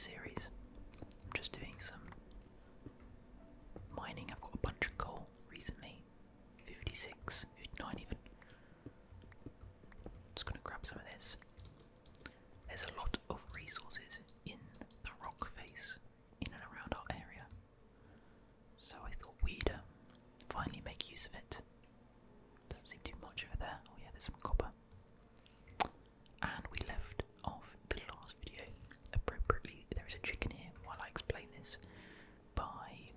series. I'm just doing some mining. I've got a bunch of coal recently, 56, 59 even. Just gonna grab some of this. There's a lot of resources in the rock face in and around our area, so I thought we'd finally make use of it. Doesn't seem too much over there. Oh yeah, there's some copper. And we left off the last video appropriately. There is a chicken here while I explain this by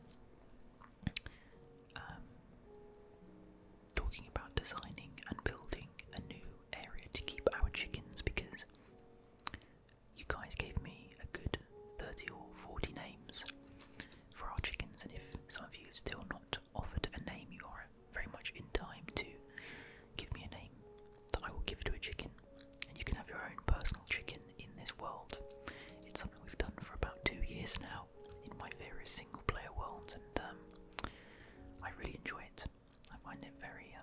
talking about designing and building a new area to keep our chickens, because you guys gave me a good 30 or 40 names for our chickens, and if some of you have still not offered a name, you are very much in time to give me a name that I will give to a chicken, and you can have your own personal chicken in this world. It's something we've done for about 2 years now in my various single player worlds, and I really enjoy it. I find it very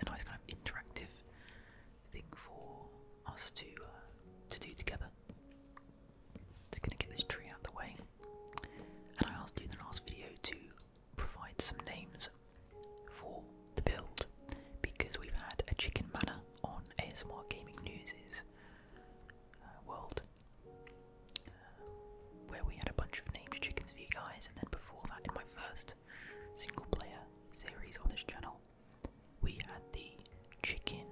a nice kind of interactive thing for us to do together. Just gonna get this tree out of the way, and I asked you in the last video to provide some names for the build, because we've had a chicken manor on ASMR Gaming News' world, where we had a bunch of named chickens for you guys, and then before that, in my first single player series on this channel, we had the chicken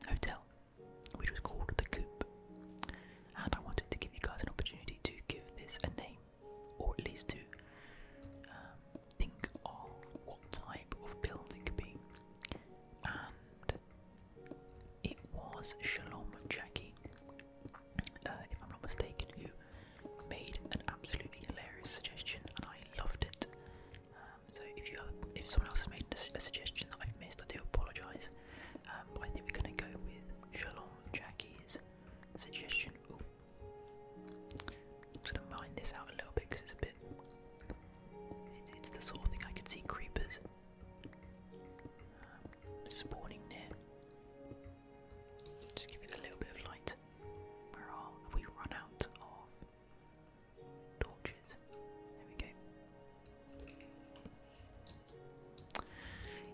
hotel, which was called the Coop, and I wanted to give you guys an opportunity to give this a name, or at least to think of what type of build it could be. And it was Shalom Jackie, if I'm not mistaken, who made an absolutely hilarious suggestion, and I loved it. So if someone else has made a suggestion that I've missed, I do apologise. But I think we're going to go with Shalom Jackie's suggestion. Ooh. I'm just going to mine this out a little bit because it's a bit. It's the sort of thing I could see creepers spawning near. Just give it a little bit of light. Have we run out of torches? There we go.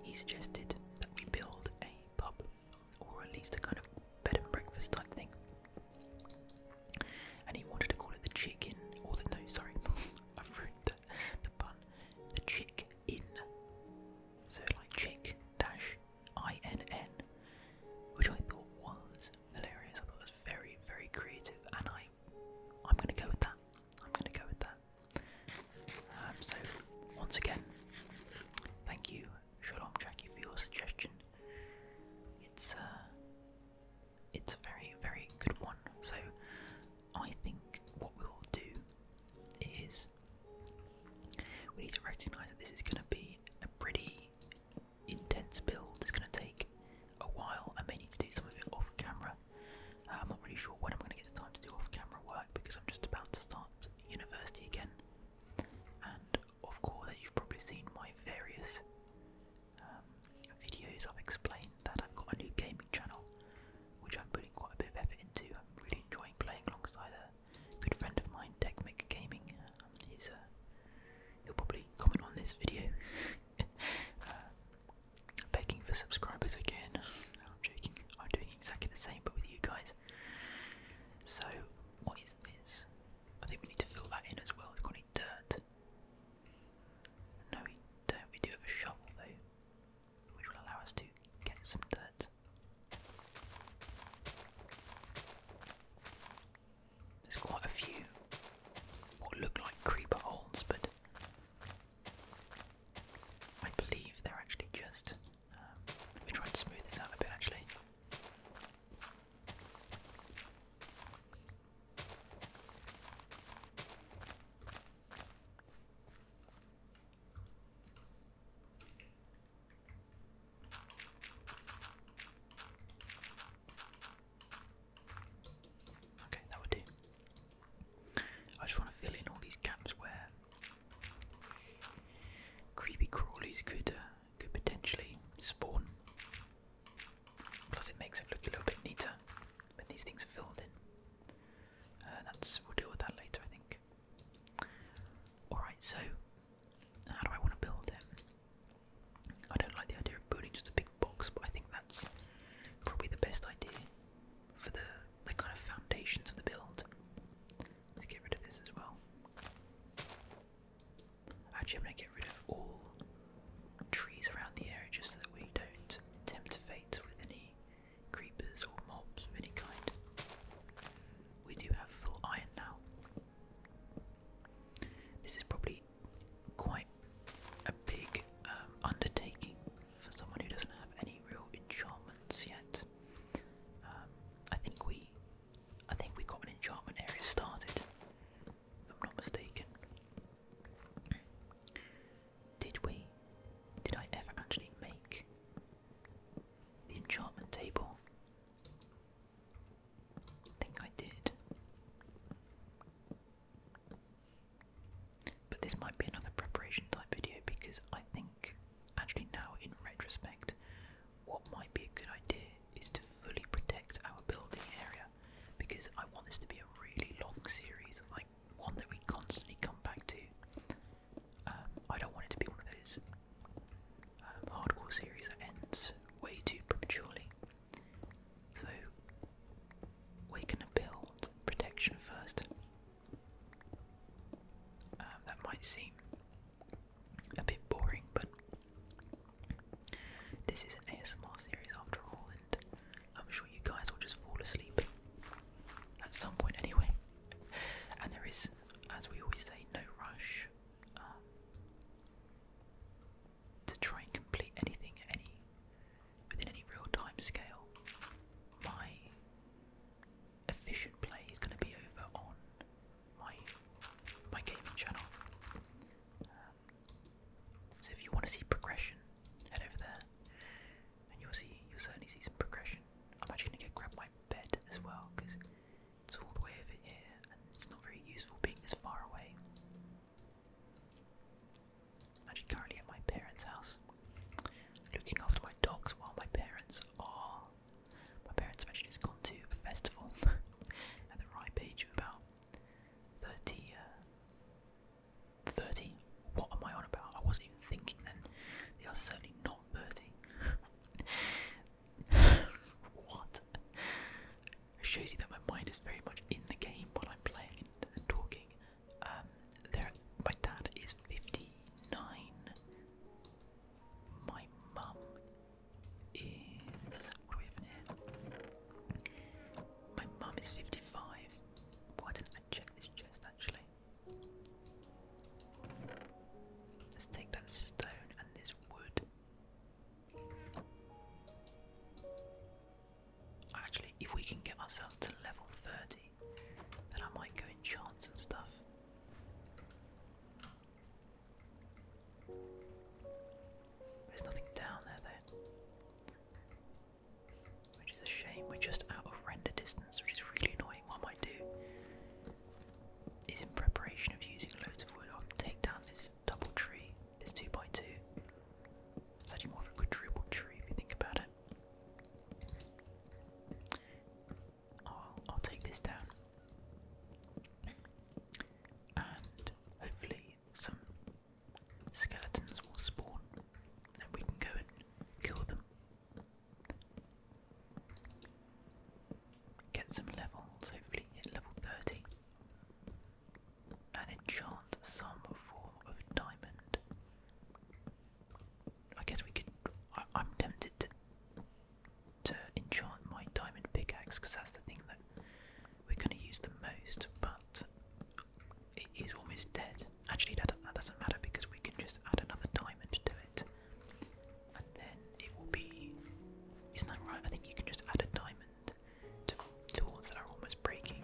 He suggested that we build a pub, or at least a kind of bed and breakfast type thing, and he wanted to call it the Chicken, or the, no, sorry, I've ruined the pun, the Chick Inn, so like chick dash INN, which I thought was hilarious. I thought it was very, very creative, and I'm going to go with that. So once again, thank you, Shalom Jackie, for your suggestion. It's a very, very good one. So I think what we'll do is we need to recognise that this is going to be a pretty intense build. It's going to take a while. I may need to do some of it off camera. I'm not really sure when I'm going to get the time to do off camera work, because I'm just about to start university again. And of course, as you've probably seen my various videos, I've explained that I've got a new gaming channel, which I'm putting quite a bit of effort into. I'm really enjoying playing alongside a good friend of mine, TheASMRMedic Gaming. He'll probably comment on this video, begging for subscribers again. No, I'm joking. I'm doing exactly the same, but with you guys. So, what is this? I think we need to fill that in as well. We've got any dirt? No, we don't. We do have a shovel though, which will allow us to get some dirt. There's quite a few what look like creeper holes, but I believe they're actually just. Let me try and smooth this out a bit actually. Okay, that would do. I just want to fill in all these gaps where creepy crawlies could potentially spawn. Plus, it makes it look a little bit neater when these things are filled in. this is an ASMR series after all, and I'm sure you guys will just fall asleep at some point anyway. And there is, as we always say, no rush to try and complete anything within any real time scale. My efficient play is going to be over on my gaming channel. So if you want to see progression, head over there, and you'll certainly see some progression. I'm actually going to go grab my bed as well because it's all the way over here, and it's not very useful being this far away. I'm actually currently at my parents' house, looking after my dogs while my parents have actually just gone to a festival at the ripe age of about 30. What am I on about? I wasn't even thinking then. They are certainly not 30. What? It shows you that my mind is very much in the game while I'm playing and talking. My dad is 59. My mum is... what do we have in here? My mum is 55. Why didn't I check this chest actually? Let's take that stone and this wood. Actually, if we can get ourselves to level 30, then I might go enchant some stuff. There's nothing down there though, which is a shame. We're just out of render distance, which is really annoying. What I might do is, in preparation of using loads of wood, I'll take down this double tree, this 2x2. It's actually more of a quadruple tree if you think about it. I'll take this down, and hopefully some skeletons will spawn, and we can go and kill them. Get some levels, hopefully hit level 30, and enchant some form of diamond. I guess we could. I'm tempted to enchant my diamond pickaxe because that's the thing that we're going to use the most, but it is almost dead. Actually, that doesn't matter because we can just add another diamond to it, and then it will be. Isn't that right? I think you can just add a diamond to tools that are almost breaking,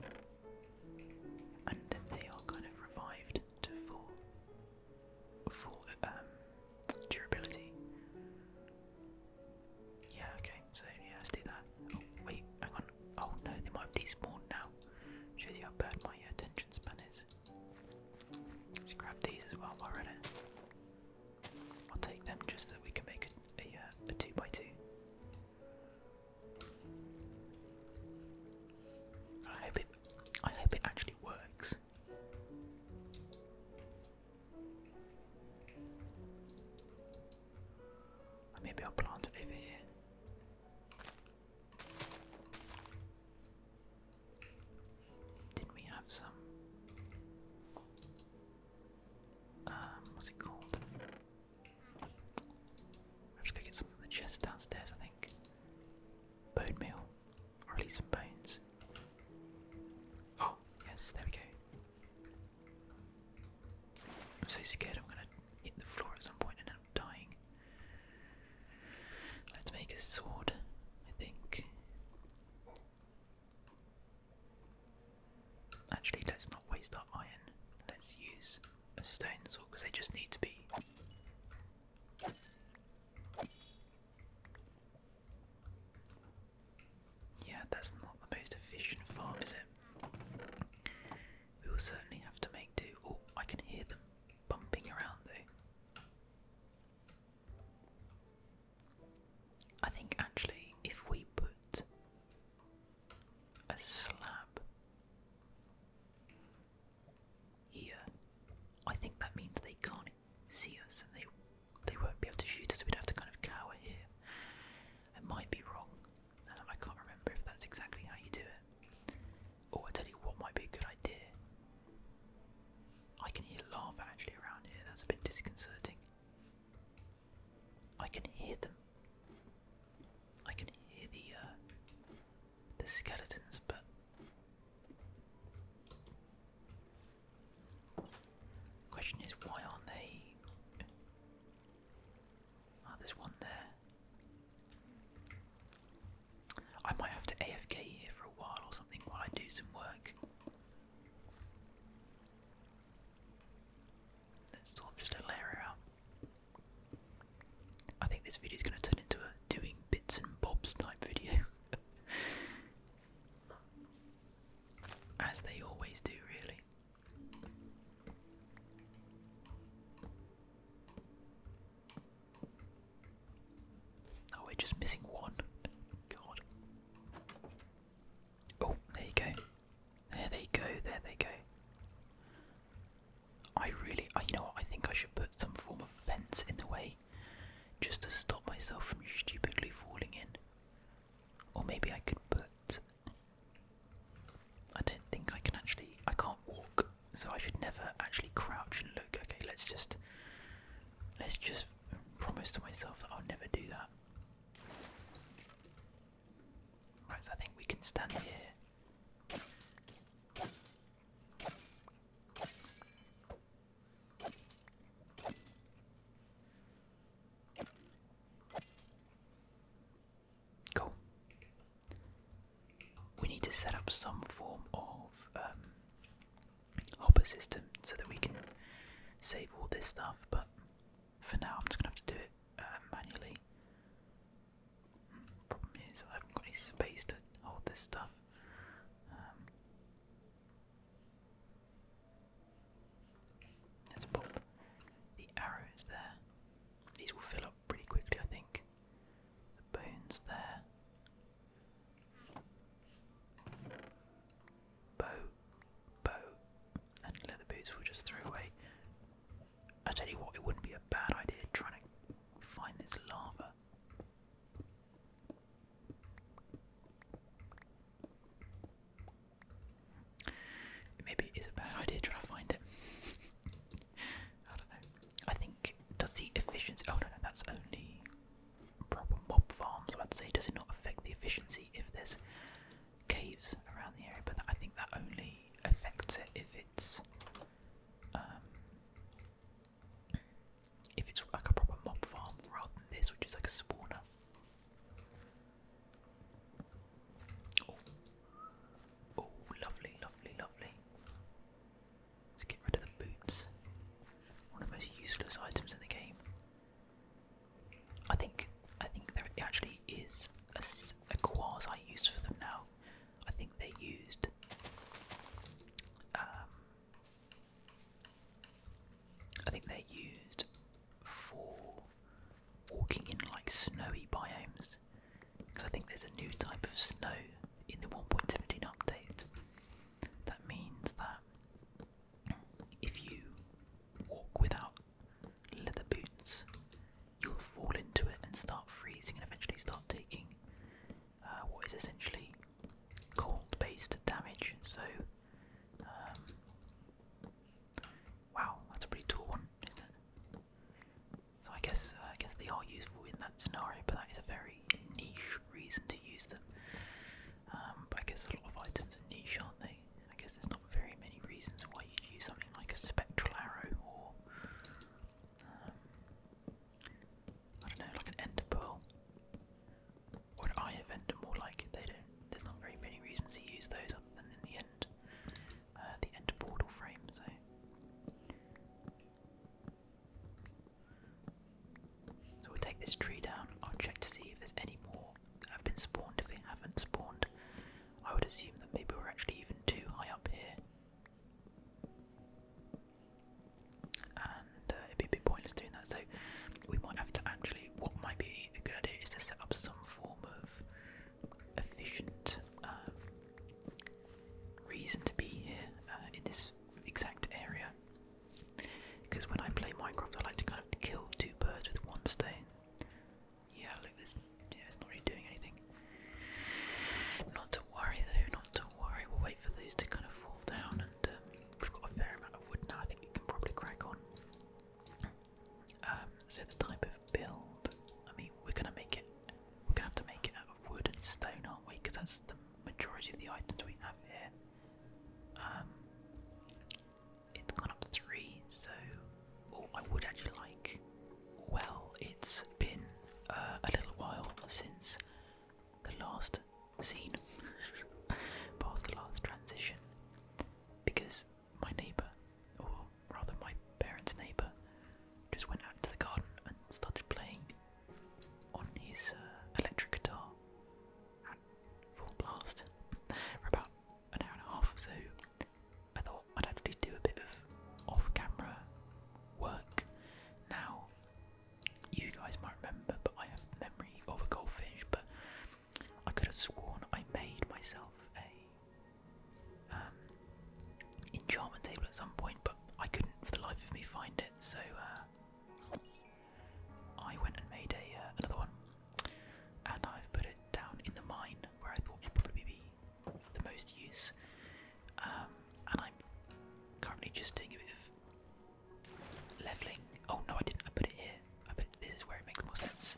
and then they are kind of revived to full durability. Yeah, okay, so yeah, let's do that. Oh, wait, hang on. Oh no, they might have despawned now. Shows you how bad my attention span is. Let's grab these as well while we're at it. I'll take them just so that we can make a 2x2. I hope it actually works. Maybe I'll plant it over here. Didn't we have some? What's it called? I'm just gonna get some from the chest downstairs, I think. Bone meal, or at least some bones. Oh, yes, there we go. I'm so scared I'm gonna hit the floor at some point and end up dying. Let's make a sword, I think. Actually, let's not waste our iron. Let's use a stone sword because they just need to be. Yeah, that's not the most efficient farm, is it? We will certainly have to make do. Oh, I can hear them bumping around though. I think actually if we put a slab here, I think that means they can't see us and they won't be able to shoot us. We'd have to kind of cower here. I might be wrong. I can't remember if that's exactly how you do it. Oh, I tell you what might be a good idea. I can hear lava actually around here. That's a bit disconcerting. I can hear them. there's skeletons, but question is why aren't they? Oh, there's one there. I might have to AFK here for a while or something while I do some work. Let's sort this little area out. I think this video is going to turn into a doing bits and bobs type video. As they always do, really. Oh, we're just missing one. God. Oh, there you go. There they go, there they go. You know what, I think I should put some form of fence in the way, just to stop myself from stupidly falling in. Or maybe I could put... I don't think I can actually... I can't walk, so I should never actually crouch and look. Okay, let's just promise to myself that I'll never do that. Right, so I think we can stand here. Cool. We need to set up some form of hopper system so that we can save all this stuff, but for now I'm just going to have to do it manually. Problem is I haven't got any space to hold this stuff. Let's pop the arrows there. These will fill up pretty quickly, I think. The bones there. Bow, and leather boots we'll just throw away. I tell you what, it wouldn't be a bad idea trying to find this lava. Maybe it is a bad idea trying to find it. I don't know. I think, does the efficiency... Oh no, that's only proper mob farms. I'd say, does it not affect the efficiency if there's caves around the area? But I think that only affects it if it's like a proper mob farm rather than this, which is like a spawner. Oh, lovely, lovely, lovely. Let's get rid of the boots. One of the most useless items in the game. I think there actually is a quasi use for them now. I think they're used. I think they're used for walking in like snowy biomes, because I think there's a new type of snow in the 1.17 update. That means that if you walk without leather boots, you'll fall into it and start freezing and eventually start taking what is essentially cold-based damage. So, wow, that's a pretty tall one, isn't it? So I guess they are useful in that scenario, but that is a very niche reason to use them. But I guess a lot of items are niche, aren't they? I guess there's not very many reasons why you'd use something like a spectral arrow or I don't know, like an ender pearl or an eye of ender, more like it. There's not very many reasons to use those other than in the end portal frame. So we'll take this tree down. I'll check to see if there's any more that have been spawned. If they haven't spawned, I would assume that maybe we're actually even too high up here, and it'd be a bit pointless doing that. So we might have to actually, what might be a good idea is to set up some form of efficient reason to be here in this exact area. Because when I play Minecraft, I like to kind of kill two birds with one stone. the items we have here. It's gone up to 3, so I would actually like. Well, it's been a little while since the last scene, past the last transition, because my neighbour, or rather my parents' neighbour, just went out into the garden and started playing on his electric guitar at full blast for about an hour and a half or so. I thought I'd actually do a bit of off-camera work. Now, you guys might remember, but I have the memory of a goldfish, but I could have sworn I made myself a enchantment table at some point, but I couldn't for the life of me find it, so I went and made another one, and I've put it down in the mine where I thought it'd probably be the most use, and I'm currently just doing a bit of levelling. Oh no, I didn't, I put it here. I bet this is where it makes more sense.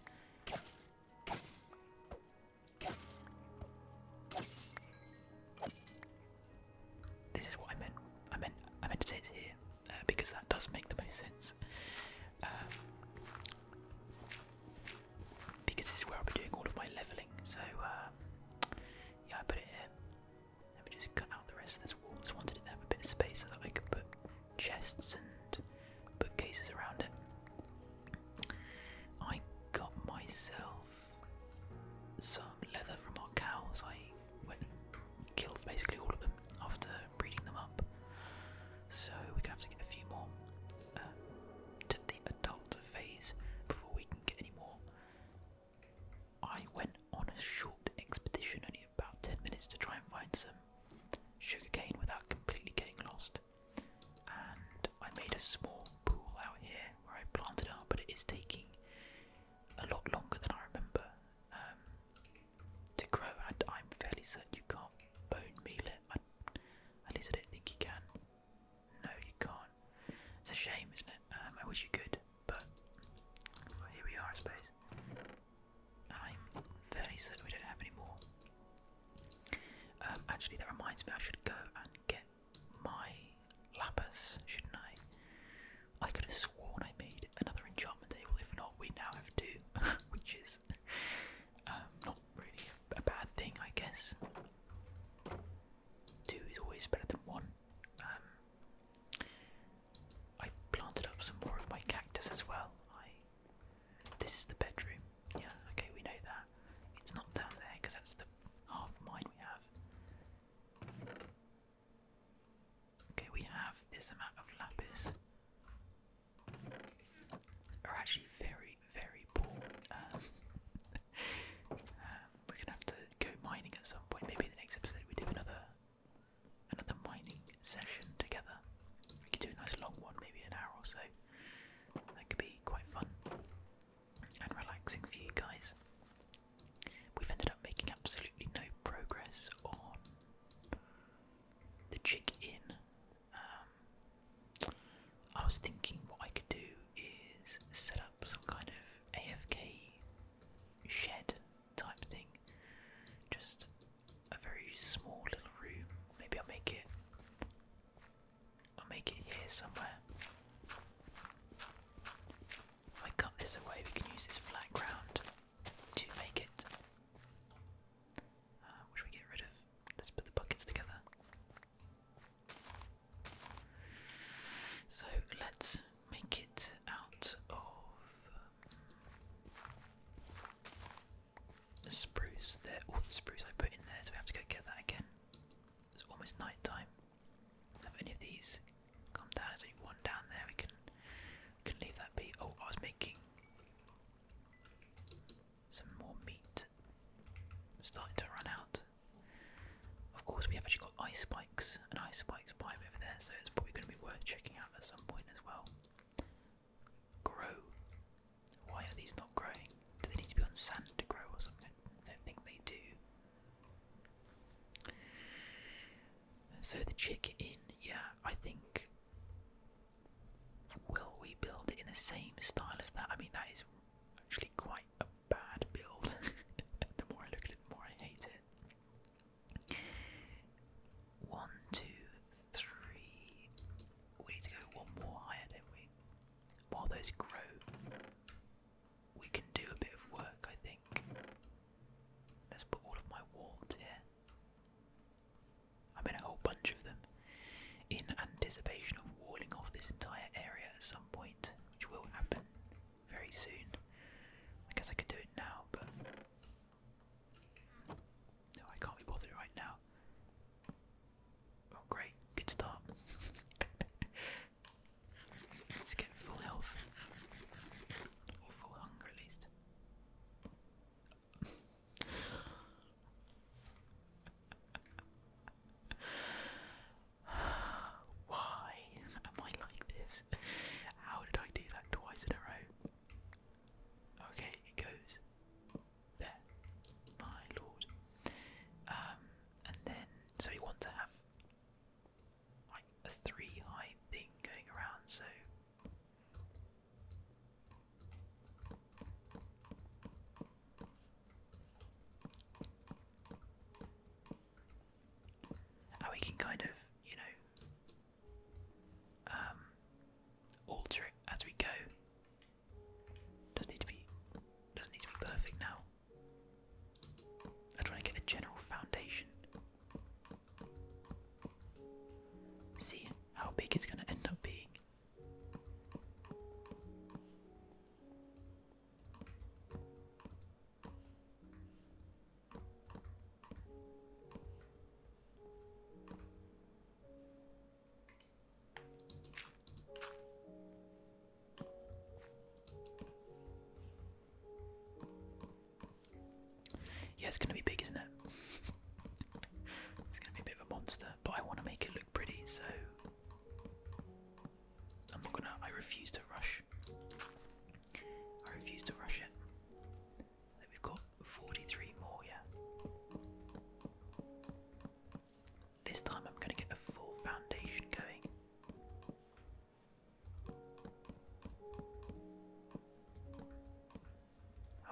This is what I meant. I meant to say it's here, because that does make the most sense. Because this is where I'll be doing all of my levelling. So yeah, I put it here. Let me just cut out the rest of this wall. Just wanted it to have a bit of space so that I could put chests and bookcases around it. I got myself some leather from our cows. I went and killed basically all of them after breeding them up. So we're gonna have to get a few more to the adult phase before we can get any more. I went on a short expedition, only about 10 minutes, to try and find some sugarcane without completely getting lost. And I made a small pool out here where I planted it up, but it is taking a lot longer than I remember to grow, and I'm fairly certain you can't bone meal it. At least I don't think you can. No, you can't. It's a shame, isn't it? I wish you could, but well, here we are, I suppose. I'm fairly certain we don't have any more. Actually, that reminds me, I should go and get my lapis, shouldn't I? I could have sworn I made another enchantment table. If not, we now have 2, which is not really a bad thing, I guess. 2 is always better than 1. I planted up some more of my cactus as well. This is the bedroom. Yeah, okay, we know that. It's not down there because that's the half mine we have. Okay, we have this amount of lapis. Are actually very, very poor. We're gonna have to go mining at some point. Maybe in the next episode we do another mining session together. We could do a nice long one, maybe an hour or so. That could be quite fun and relaxing for you guys. We've ended up making absolutely no progress on the chick inn. I was thinking what I could do is set up some kind of AFK shed type thing. Just a very small little room. Maybe I'll make it here somewhere. If I cut this away, we can use this flat ground to make it. What should we get rid of? Let's put the buckets together. So let's make it out of spruce. There, all the spruce I put in there, so we have to go get that again. It's almost night time. Have any of these come down? There's only one down there. We can leave that be. Oh, I was making some more meat. I'm starting to run out. Of course, we have actually got ice spikes, an ice spikes biome over there, so it's probably going to be worth checking out at some point as well. Grow. Why are these not growing? Do they need to be on sand to grow or something? I don't think they do. So the chick inn, yeah, I think. Will we build it in the same style as that? I mean, that is actually quite a bad build. The more I look at it, the more I hate it. can kind of, alter it as we go. Doesn't need to be perfect now. I just want to get a general foundation. See how big it's going to end up being. Yeah, it's going to be big, isn't it? It's going to be a bit of a monster, but I want to make it look pretty, so I refuse to rush. I refuse to rush it. I think we've got 43 more, yeah. This time I'm going to get a full foundation going.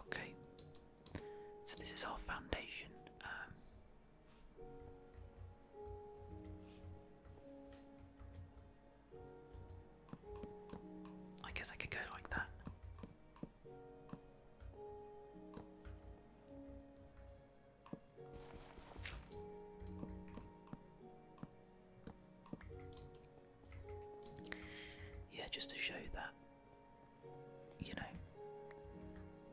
Okay. So this is our foundation. I guess I could go like that. Yeah, just to show that,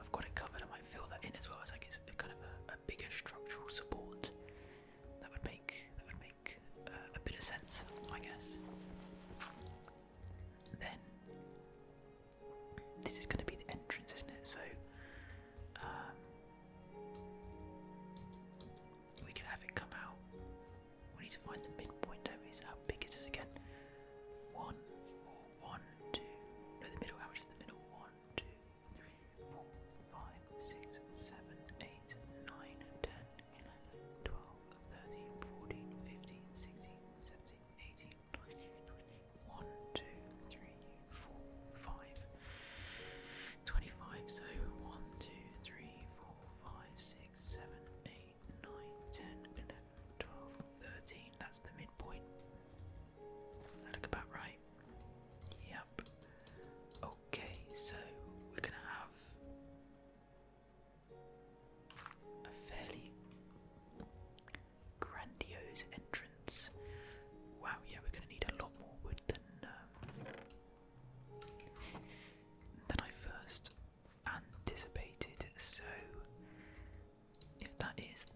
I've got it covered. I might fill that in as well as like it's kind of a bigger structural support. That would make a bit of sense, I guess. Then this is going to be the entrance, isn't it? So we can have it come out. We need to find the midpoint, don't we? So how big is this again? 1, 2. No, the middle. How much is the middle? 1, 2, 3, 4, 5, 6, 7, 8, 9, 10, 11, 12, 13, 14, 15, 16, 17, 18, 19, 20. 1, 2, 3, 4, 5. 25. So 1, 2, 3, 4, 5, 6, 7, 8, 9, 10, 11, 12, 13. That's the midpoint. That look about right. Yep. Okay, so we're gonna have a fairly grandiose entrance. Wow, yeah, we're gonna need a lot more wood than I first anticipated. So if that is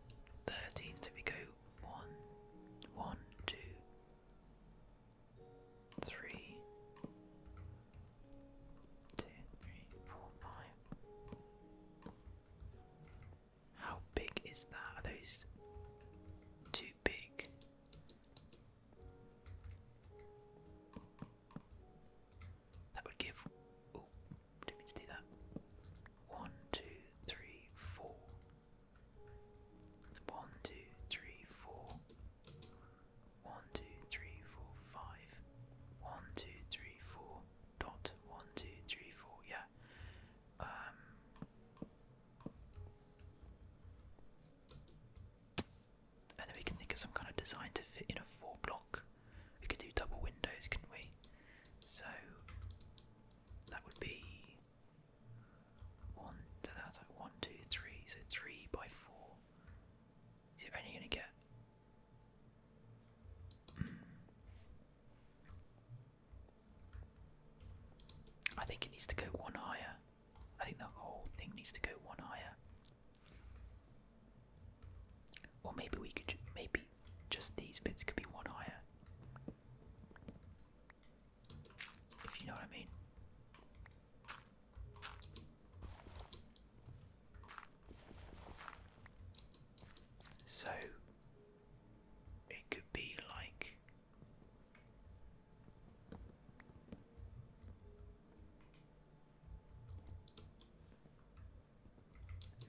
13, so we go 1, 1, 2, 3, 2, 3, 4, 5. How big is that? Are those too big? That would give. Oh, didn't mean to do that. 1, 2, 3, 4. 1, 2, 3, 4. 1, 2, 3, 4, 5. 1, 2, 3, 4. Dot. 1, 2, 3, 4. Yeah. And then we can think of some kind of design to fit in a 4-block. We could do double windows, couldn't we? So that would be 1. So that's like 1, 2, 3. So 3 by 4. So you're only going to get. I think it needs to go one higher. I think the whole thing needs to go one higher. Or maybe we could, maybe just these bits could be one higher. If you know what I mean. So it could be like.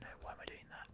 No, why am I doing that?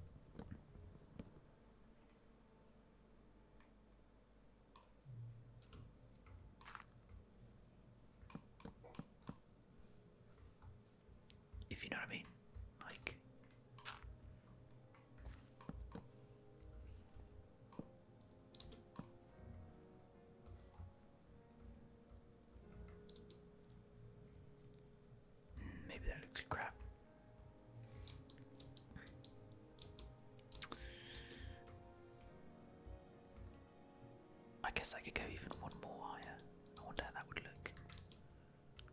guess that could go even one more higher. I wonder how that would look.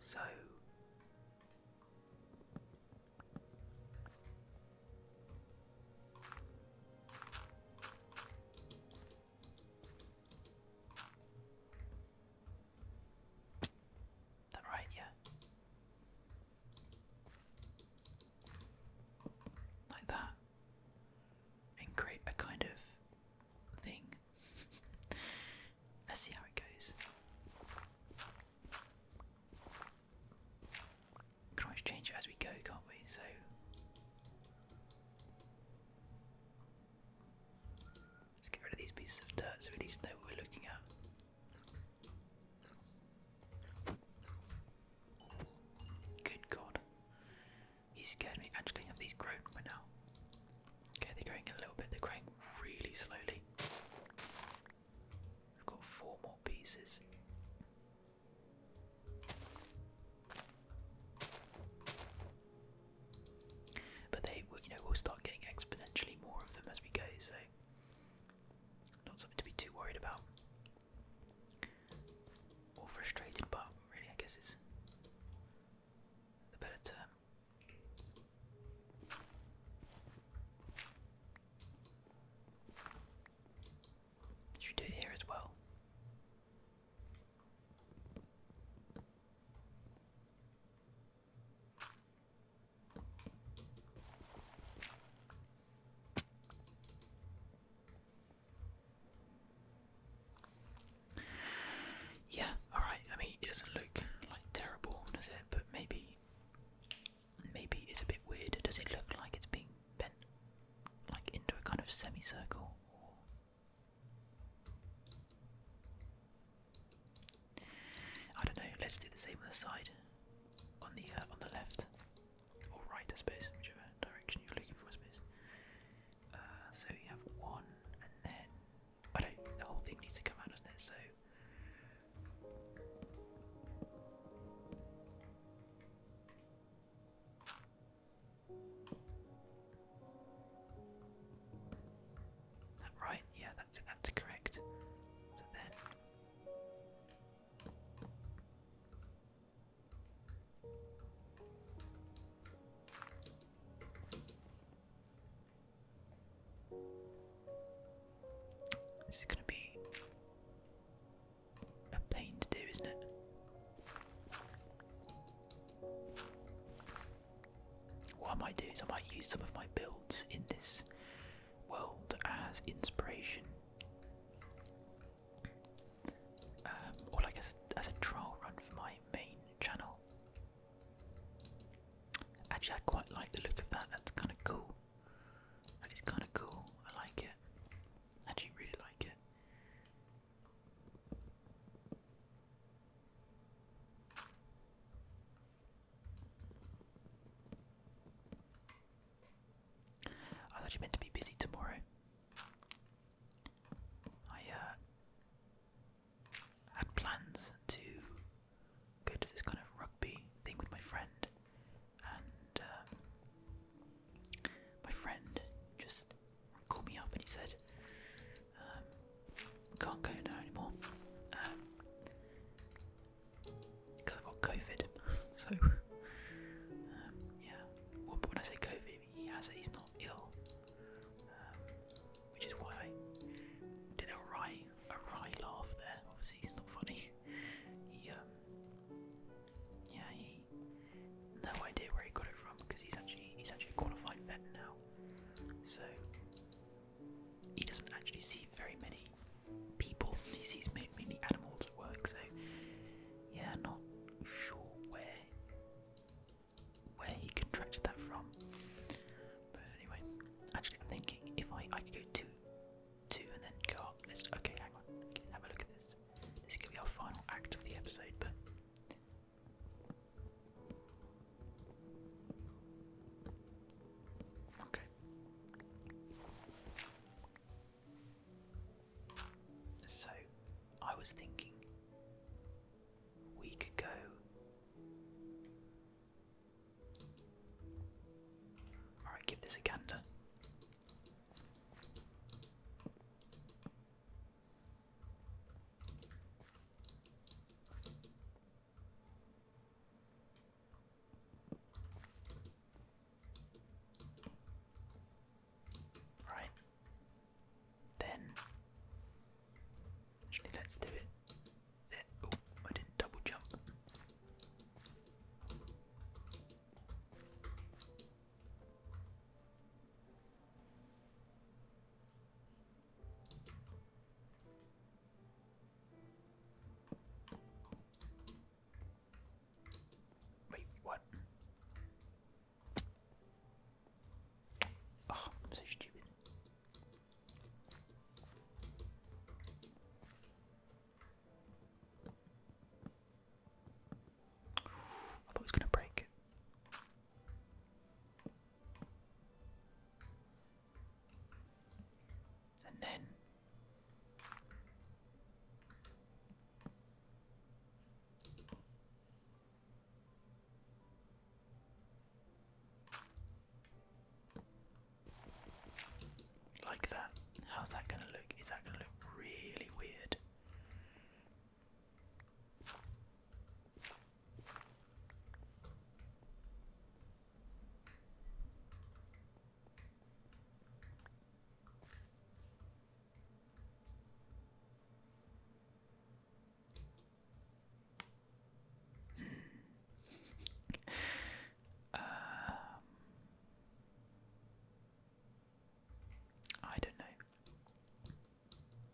So that right, yeah. Like that. And create a kind of thing. Let's see how it goes. We can always change it as we go, can't we? So let's get rid of these pieces of dirt so we at least know what we're looking at. Good God. He scared me. Actually, have these grown by now? Okay, they're growing a little bit. They're growing really slowly. I've got 4 more pieces. But they, we'll start getting exponentially more of them as we go. So, not something to be too worried about or frustrated about. Really, I guess is the better term. Should we do it here as well? Yeah, alright. I mean, it doesn't look like terrible, does it? But maybe it's a bit weird. Does it look like it's being bent like into a kind of semicircle? I don't know. Let's do the same on the side, on the left or right, I suppose, whichever direction you're looking for, I suppose. So you have 1, and then the whole thing needs to come out, doesn't it? So that right? Yeah, that's correct. So then. This is going to be a pain to do, isn't it? What I might do is I might use some of my builds in this world as inspiration, or like as a trial run for my main channel. Actually, I quite like the look of that. That's kind of cool. That is kind of cool. I like it. Actually, really like it. I was actually meant to be busy tomorrow. I had plans to go to this kind of rugby thing with my friend, and my friend just called me up and he said, can't go now anymore because I've got COVID. So yeah, well, when I say COVID, he has it. He's not ill, which is why I did a wry laugh there. Obviously, it's not funny. He no idea where he got it from because he's actually a qualified vet now. So he doesn't actually see very many people. He sees mainly animals at work. So yeah, not sure where he contracted that from. But anyway, actually, I'm thinking if I could go two and then go up. Okay, hang on. Okay, have a look at this. This could be our final act of the episode, but. Okay. So, I was thinking we could go. Alright, give this a gander. then like that. How's that going to look? Is that going to look really weird? I don't know.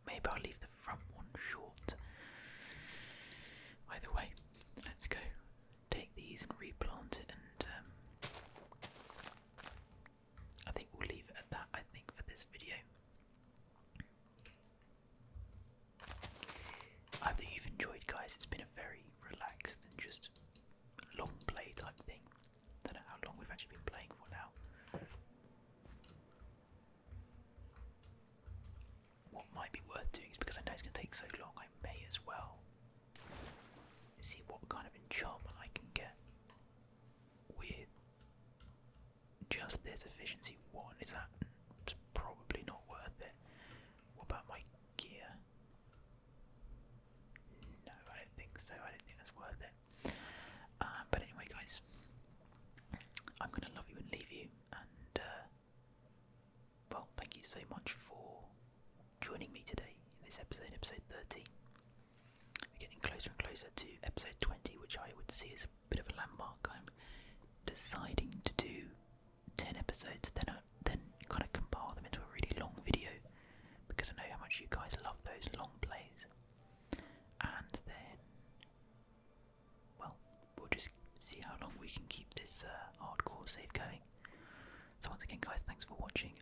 Maybe I'll leave the front one short. Either way, let's go. Take these and replant it, and I think we'll leave it at that. I think for this video. I hope that you've enjoyed, guys. It's been a very relaxed and just long play type thing. Don't know how long we've actually been playing for now. What might be worth doing is, because I know it's going to take so long, I may as well see what kind of enchantment I can get with just this efficiency 1. Is that probably not worth it? What about my gear? No, I don't think so. I don't think that's worth it. But anyway, guys, I'm going to love you and leave you, and well, thank you so much for joining me today in this episode 13. We're getting closer and closer to episode 20, which I would see as a bit of a landmark. I'm deciding to do 10 episodes, then kind of compile them into a really long video, because I know how much you guys love those long plays. And then, well, we'll just see how long we can keep this hardcore save going. So once again, guys, thanks for watching,